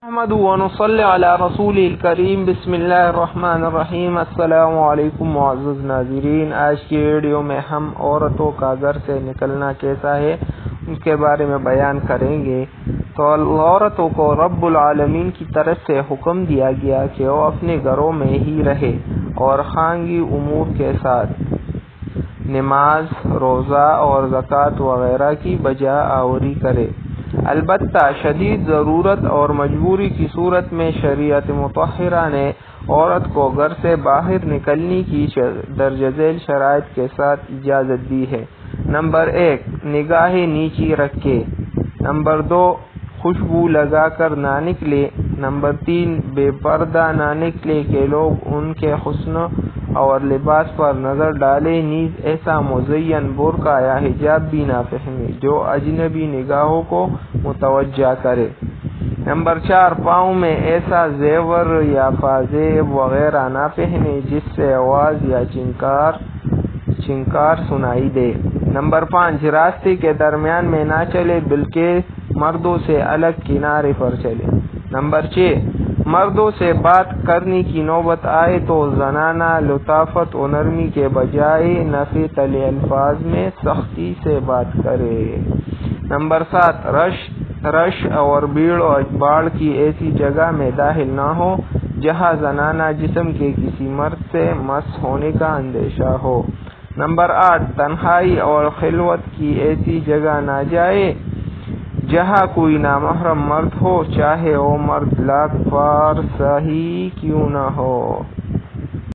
احمد ونصلی علی رسول الکریم بسم اللہ الرحمن الرحیم۔ السلام علیکم معزز ناظرین، آج کی ویڈیو میں ہم عورتوں کا گھر سے نکلنا کیسا ہے ان کے بارے میں بیان کریں گے۔ تو عورتوں کو رب العالمین کی طرف سے حکم دیا گیا کہ وہ اپنے گھروں میں ہی رہے اور خانگی امور کے ساتھ نماز، روزہ اور زکوٰۃ وغیرہ کی بجا آوری کرے۔ البتہ شدید ضرورت اور مجبوری کی صورت میں شریعت مطہرہ نے عورت کو گھر سے باہر نکلنے کی درج ذیل شرائط کے ساتھ اجازت دی ہے۔ نمبر 1، نگاہیں نیچی رکھے۔ نمبر 2، خوشبو لگا کر نہ نکلے۔ نمبر 3، بے پردہ نہ نکلے کہ لوگ ان کے حسن اور لباس پر نظر ڈالیں، نیز ایسا مزین برقع یا حجاب بھی نہ پہنے جو اجنبی نگاہوں کو متوجہ کرے۔ نمبر 4، پاؤں میں ایسا زیور یا پازیب وغیرہ نہ پہنے جس سے آواز یا چنکار سنائی دے۔ نمبر 5، راستے کے درمیان میں نہ چلے بلکہ مردوں سے الگ کنارے پر چلے۔ نمبر 6، مردوں سے بات کرنے کی نوبت آئے تو زنانہ لطافت و نرمی کے بجائے نفی تلے الفاظ میں سختی سے بات کرے۔ نمبر 7، رش اور بھیڑ و باڑ کی ایسی جگہ میں داخل نہ ہو جہاں زنانہ جسم کے کسی مرد سے مس ہونے کا اندیشہ ہو۔ نمبر 8، تنہائی اور خلوت کی ایسی جگہ نہ جائے جہاں کوئی نامحرم مرد ہو، چاہے وہ مرد لاکھ بار صحیح کیوں نہ ہو۔